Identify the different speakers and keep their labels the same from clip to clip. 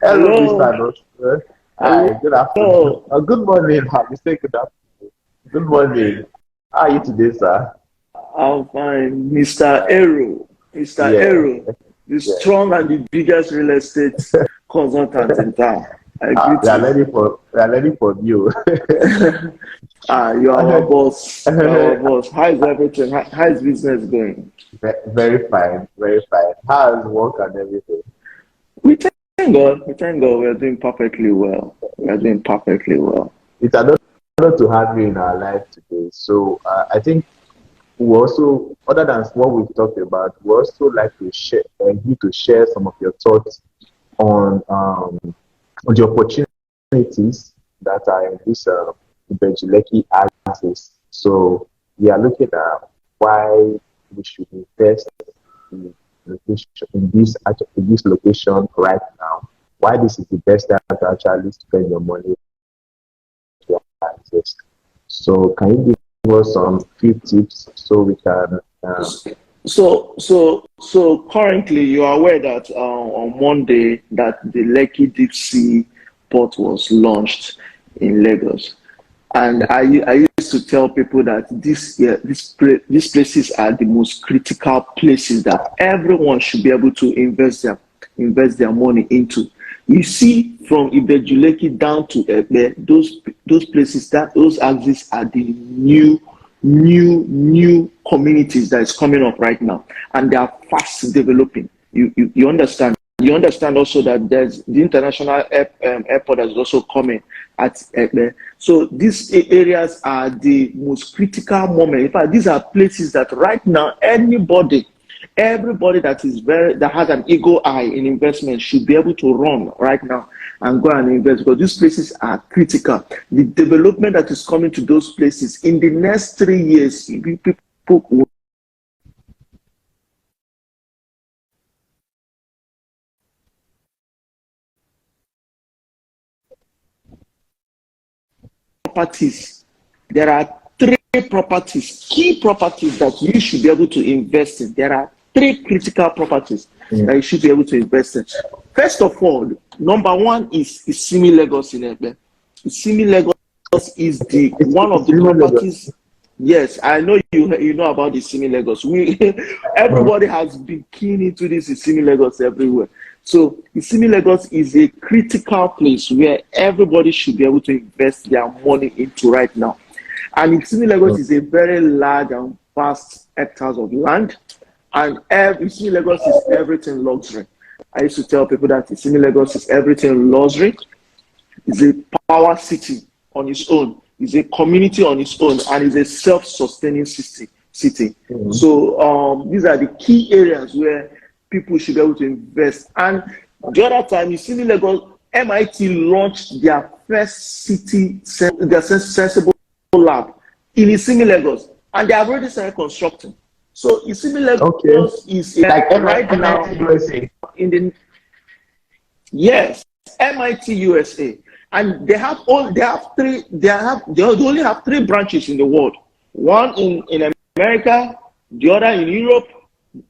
Speaker 1: Hello,
Speaker 2: Hello,
Speaker 1: Mr. Nostra. Hi,
Speaker 2: hello.
Speaker 1: good afternoon. Good morning. I will say good afternoon. Good morning. How are you today, sir?
Speaker 2: I'm fine, Mr. Aero. Mr.
Speaker 1: Yeah,
Speaker 2: Aero, the
Speaker 1: yeah.
Speaker 2: strong and the biggest real estate consultant in town. I greet
Speaker 1: We are
Speaker 2: you.
Speaker 1: ready for you.
Speaker 2: You are our boss. You are our boss. How is everything? How is business going?
Speaker 1: Very fine, very fine. How's work and everything?
Speaker 2: We thank God. We thank God. We are doing perfectly well. We are doing perfectly well.
Speaker 1: It's an honor to have you in our life today. So I think we also, other than what we've talked about, we also like to share, you to share some of your thoughts on the opportunities that are in this Bejuleki axis. So we are looking at why we should invest in location in this location right now. Why this is the best time to actually spend your money to access. So can you give us some few tips so we can
Speaker 2: So currently, you are aware that on Monday that the Lekki Deep Sea port was launched in Lagos, and I used to tell people that these places are the most critical places that everyone should be able to invest their money into. You see, from Ibejuleki down to Egbe, those places, that those axes are the new communities that is coming up right now, and they are fast developing. You understand? You understand also that there's the international airport that is also coming at Egbe. So these areas are the most critical moment. In fact, these are places that right now everybody that has an eagle eye in investment should be able to run right now and go and invest, because these places are critical. The development that is coming to those places in the next 3 years, people will properties. There are three properties, key properties that you should be able to invest in. There are three critical properties that you should be able to invest in. First of all, number one is Simi Lagos in Egbe. Simi Lagos is the one of
Speaker 1: it's
Speaker 2: the
Speaker 1: really Lagos.
Speaker 2: properties. Yes, I know you know about the Simi Lagos. Everybody has been keen into this Simi Lagos everywhere. So Simi Lagos is a critical place where everybody should be able to invest their money into right now. And Simi Lagos is a very large and vast hectares of land, and Simi Lagos is everything luxury. I used to tell people that Simi Lagos is everything luxury. It's a power city on its own. It's a community on its own, and it's a self-sustaining city. So these are the key areas where people should be able to invest. And the other time, you see, Lagos, MIT launched their first their sensible lab in Isimi Lagos, and they have already started constructing. So Isimi
Speaker 1: Okay.
Speaker 2: Lagos is
Speaker 1: Like
Speaker 2: right now
Speaker 1: MIT USA.
Speaker 2: in the yes, MIT USA, and they only have three branches in the world. One in America, the other in Europe.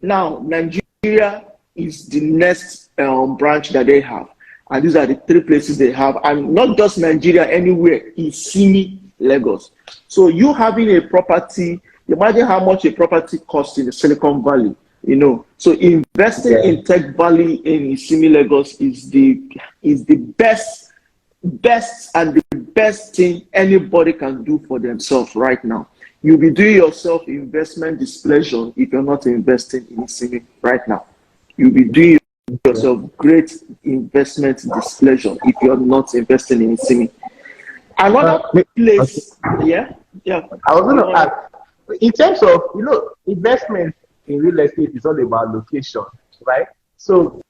Speaker 2: Now Nigeria is the next branch that they have, and these are the three places they have, and not just Nigeria, anywhere in Simi Lagos. So you having a property, imagine how much a property costs in the Silicon Valley. So investing in Tech Valley in Simi Lagos is the best and the best thing anybody can do for themselves right now. You'll be doing yourself investment displeasure if you're not investing in Simi right now. You'll be doing yourself great investment displeasure if you're not investing in Simi. Another
Speaker 1: Okay.
Speaker 2: place, yeah.
Speaker 1: I was going to ask, in terms of, investment in real estate is all about location, right? So,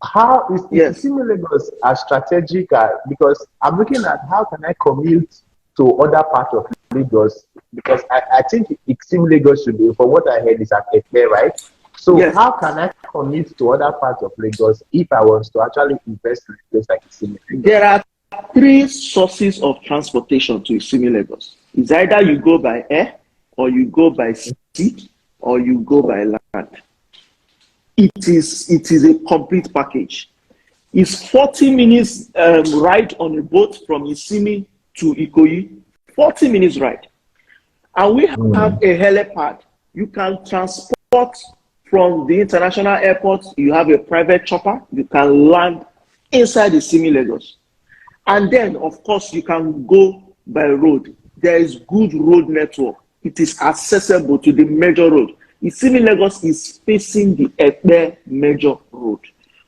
Speaker 1: how is
Speaker 2: Yes.
Speaker 1: Simi Lagos as strategic? Because I'm looking at how can I commute to other parts of Lagos? Because I think Simi Lagos should be, from what I heard, is at Ekpe, right? So,
Speaker 2: Yes.
Speaker 1: how can I commute to other parts of Lagos if I was to actually invest in a place like Simi Lagos?
Speaker 2: There are three sources of transportation to Simi Lagos. It's either you go by air, or you go by sea, or you go by land. It is a complete package. It's 40 minutes ride on a boat from Isimi to Ikoyi. 40 minutes ride. And we have a helipad. You can transport from the international airport. You have a private chopper. You can land inside the Isimi Lagos. And then, of course, you can go by road. There is good road network. It is accessible to the major road. Isimi Lagos is facing the Ekpe major road.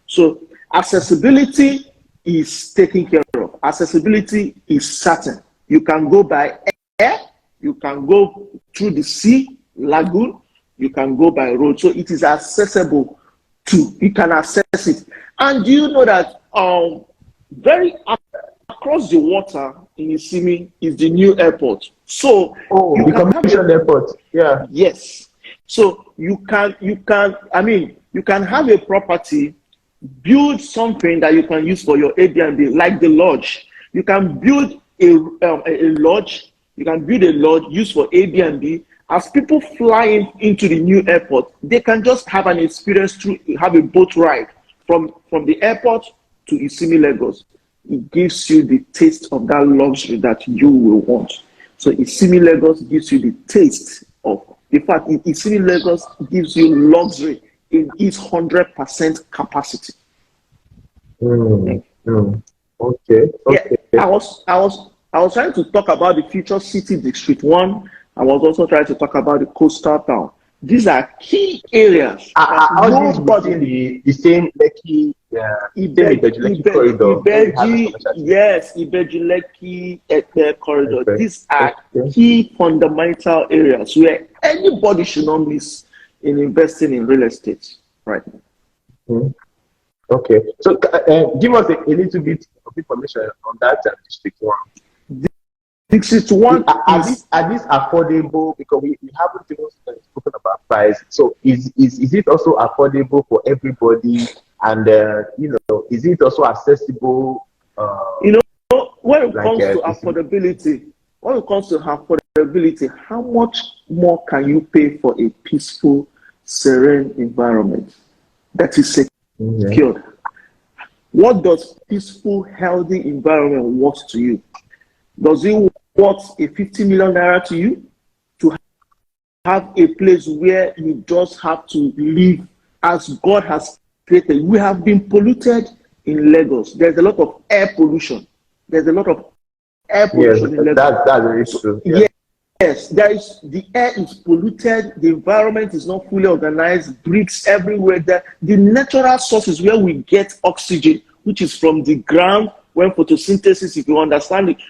Speaker 2: So accessibility is taken care of. Accessibility is certain. You can go by air, you can go through the sea, lagoon, you can go by road. So it is accessible to, you can access it. And do you know that very across the water in Isimi is the new airport. So
Speaker 1: the commercial airport, yeah.
Speaker 2: Yes. So you can have a property, build something that you can use for your Airbnb, like the lodge. You can build a lodge. You can build a lodge used for Airbnb. As people fly into the new airport, they can just have an experience have a boat ride from the airport to Isimi Lagos. It gives you the taste of that luxury that you will want. So Isimi Lagos gives you the taste of, in fact, Isimi Lagos gives you luxury in its 100% capacity.
Speaker 1: Okay.
Speaker 2: Yeah, I was trying to talk about the future city district 1. I was also trying to talk about the coastal town. These are key areas.
Speaker 1: All these within the same Lekki, Ibeji corridor.
Speaker 2: Yes, Ibeji Lekki Ekpe corridor. Okay. These are key fundamental areas where anybody should not miss in investing in real estate right now.
Speaker 1: Okay, so give us a little bit of information on that district 1.
Speaker 2: District 1
Speaker 1: are these affordable? Because we haven't even spoken about price. So is it also affordable for everybody? And is it also accessible?
Speaker 2: When it comes to affordability, how much more can you pay for a peaceful, serene environment that is secured? What does peaceful, healthy environment worth to you? Does it worth a 50 million naira to you to have a place where you just have to live as God has created? We have been polluted in Lagos. There's a lot of air pollution. In Lagos.
Speaker 1: That's very true. Yeah.
Speaker 2: Yes, the air is polluted. The environment is not fully organized. Bricks everywhere. The natural sources where we get oxygen, which is from the ground. When photosynthesis, if you understand it,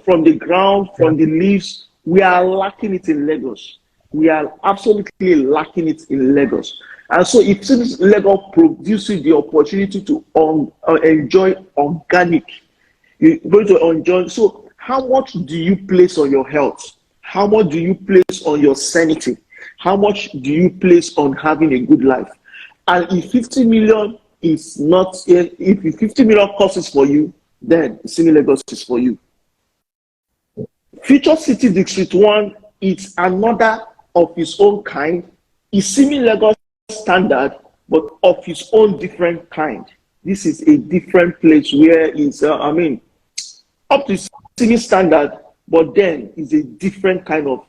Speaker 2: from the ground, from the leaves, we are lacking it in Lagos. We are absolutely lacking it in Lagos. And so if Lagos produces the opportunity to enjoy organic, you're going to enjoy. So how much do you place on your health? How much do you place on your sanity? How much do you place on having a good life? And if 50 million is not, if 50 million costs for you, then Isimi Lagos is for you. Future City District 1 is another of its own kind. Isimi Lagos standard, but of its own different kind. This is a different place where it's, up to Isimi standard, but then it's a different kind of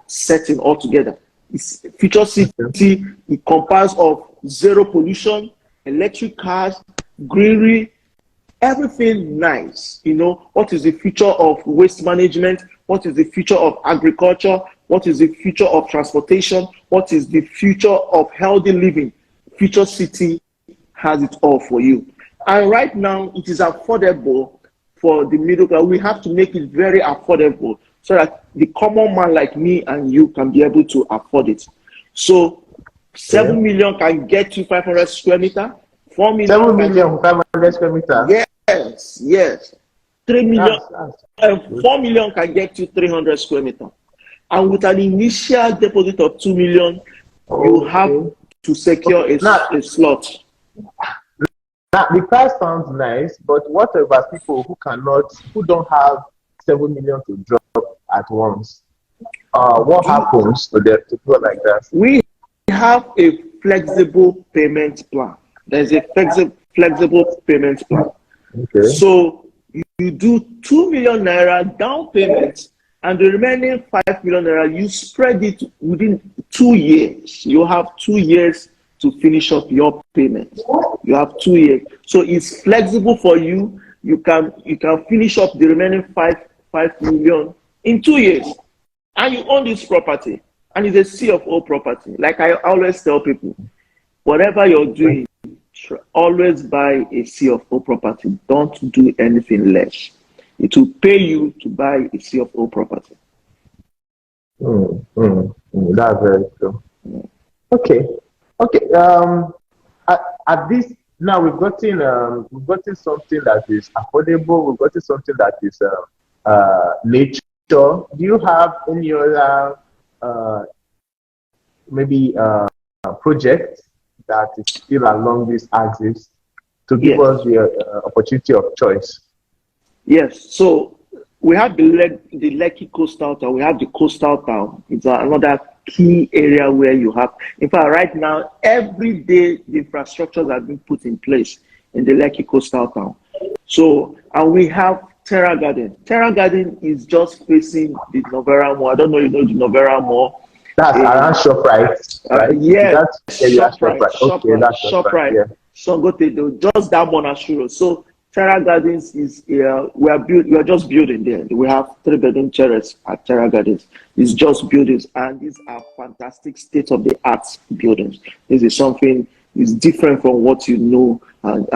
Speaker 2: setting altogether. It's Future City. It comprises of zero pollution, electric cars, greenery. Everything nice. What is the future of waste management? What is the future of agriculture? What is the future of transportation? What is the future of healthy living? Future City has it all for you. And right now, it is affordable for the middle class. We have to make it very affordable so that the common man like me and you can be able to afford it. So 7 million can get you 500 square meter. 4 million.
Speaker 1: 7 million 500 square meter.
Speaker 2: Yes. 3 million. 4 million can get you 300 square meter. And with an initial deposit of 2 million, you have to secure a slot.
Speaker 1: Now, the price sounds nice, but what about people who don't have 7 million to drop at once? What happens to people like that?
Speaker 2: We have a flexible payment plan. There's a flexible payment plan.
Speaker 1: Okay.
Speaker 2: So you do 2 million naira down payment, and the remaining 5 million naira, you spread it within 2 years. You have 2 years to finish up your payment. You have 2 years. So it's flexible for you. You can finish up the remaining 5 million in 2 years. And you own this property. And it's a C of O property. Like I always tell people, whatever you're doing, always buy a C of O property. Don't do anything less. It will pay you to buy a C of O property.
Speaker 1: That's very true. Okay. Okay. At this now we've gotten something that is affordable. We've gotten something that is nature. Do you have any other maybe project that is still along this axis to give us the opportunity of choice?
Speaker 2: Yes. So we have the Lekki Coastal Town. We have the Coastal Town. It's another key area where you have, in fact, right now, every day the infrastructures are being put in place in the Lekki Coastal Town. So, and we have Terra Garden. Terra Garden is just facing the Novera Mall. I don't know if you know the Novera Mall.
Speaker 1: That's around ShopRite, right?
Speaker 2: Yeah,
Speaker 1: ShopRite. Okay, that's ShopRite. Yeah.
Speaker 2: Songote, just that Monasuro. So Terra Gardens is we are just building there. We have 3-bedroom terrace at Terra Gardens. It's just buildings, and these are fantastic state-of-the-art buildings. This is something is different from what you know and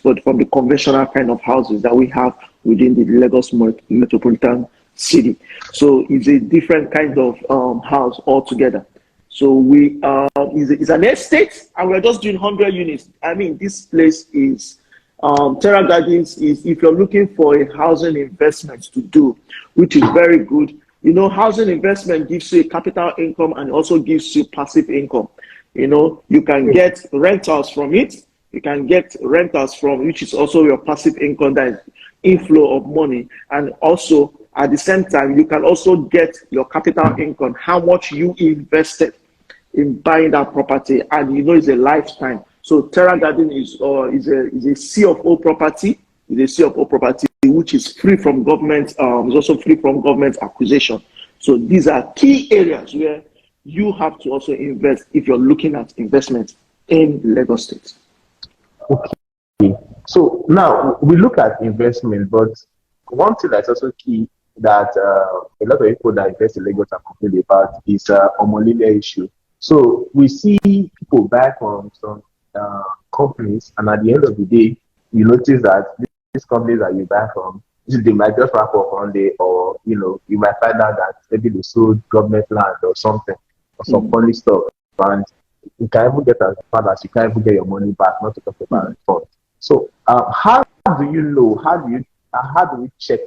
Speaker 2: from the conventional kind of houses that we have within the Lagos metropolitan city. So it's a different kind of house altogether. So it's an estate, and we're just doing 100 units. I mean, this place is Terra Gardens is, if you're looking for a housing investment to do, which is very good. You know, housing investment gives you a capital income and also gives you passive income. You know, you can get rentals from it. You can get rentals from, which is also your passive income, that is inflow of money. And also, at the same time, you can also get your capital income, how much you invested in buying that property, and you know it's a lifetime. So Terra Garden is a C of O property. It's a C of O property which is free from government. It's also free from government acquisition. So these are key areas where you have to also invest if you're looking at investment in Lagos State.
Speaker 1: Okay. So now we look at investment, but one thing that's also key that a lot of people that invest in Lagos are complaining about is Omolile issue. So we see people buy from some companies, and at the end of the day, you notice that these companies that you buy from, they might just wrap up one day, or you might find out that maybe they sold government land or something, or some funny stuff, and you can even get as far as you can't even get your money back, not to talk about refund. So how do you know? How do we check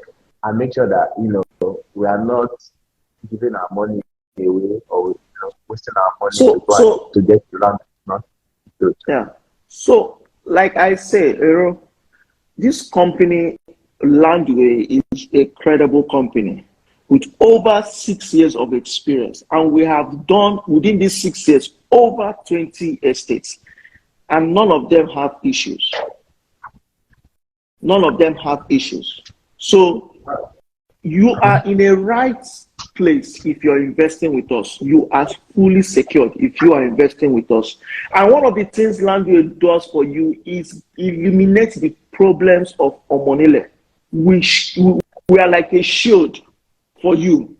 Speaker 1: and make sure that we are not giving our money away, or wasting our money to get the land? Not good.
Speaker 2: Yeah. So, like I say, this company, Landway, is a credible company with over 6 years of experience, and we have done within these 6 years over 20 estates, and none of them have issues. None of them have issues. So you are in a right place if you're investing with us. You are fully secured if you are investing with us. And one of the things Landway does for you is eliminate the problems of Omonile. We are like a shield for you.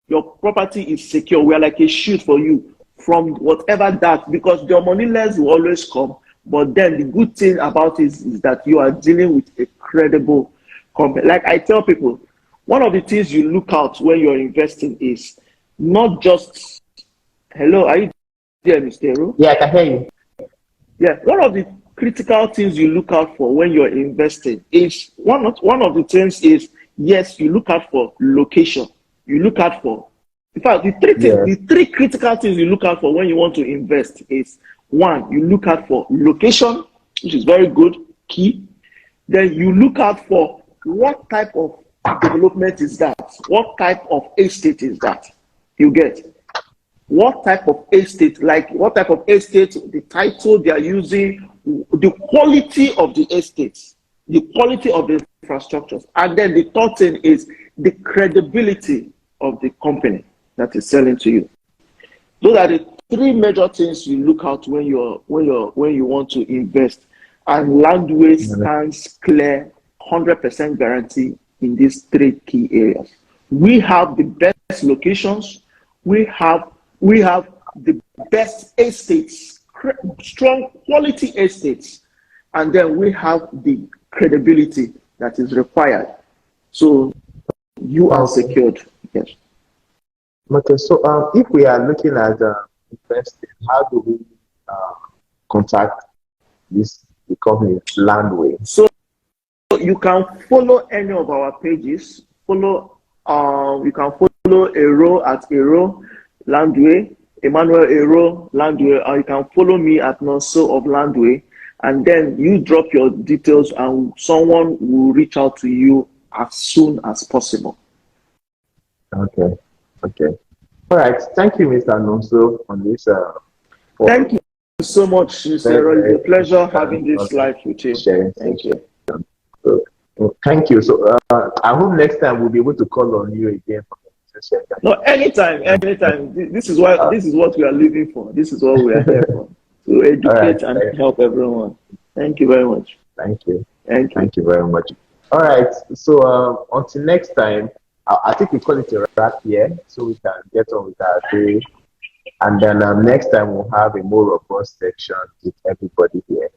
Speaker 2: Your property is secure. We are like a shield for you from whatever that, because the Omoniles will always come. But then the good thing about it is that you are dealing with a credible company. Like I tell people, one of the things you look out when you're investing is not just, hello, are you there, Mr. Ero?
Speaker 1: Yeah, I can hear you.
Speaker 2: Yeah, one of the critical things you look out for when you're investing is, one of the things is, yes, you look out for location. You look out for, in fact, the three critical things you look out for when you want to invest is, one, you look out for location, which is very good, key. Then you look out for what type of development is that? What type of estate is that? You get what type of estate, like what type of estate, the title they are using, the quality of the estates, the quality of the infrastructures, and then the third thing is the credibility of the company that is selling to you. Those are the three major things you look out when you want to invest. And Landway stands clear, 100% guarantee in these three key areas. We have the best locations. We have the best estates, strong quality estates, and then we have the credibility that is required. So you are secured. Yes.
Speaker 1: Okay, so if we are looking at investing, how do we contact the company Landway?
Speaker 2: So you can follow any of our pages. You can follow Aero at Aero Landway, Emmanuel Aero Landway, or you can follow me at Nonso of Landway, and then you drop your details and someone will reach out to you as soon as possible.
Speaker 1: Okay. All right. Thank you, Mr. Nonso, on this.
Speaker 2: Thank you so much, Mr. It's a pleasure having this live with you. Thank you.
Speaker 1: Thank you. So I hope next time we'll be able to call on you again.
Speaker 2: No, anytime. This is what we are living for. This is what we are here for. To educate and help everyone. Thank you very much.
Speaker 1: Thank you very much. All right. So until next time, I think we call it a wrap here, so we can get on with our day. And then next time we'll have a more robust section with everybody here.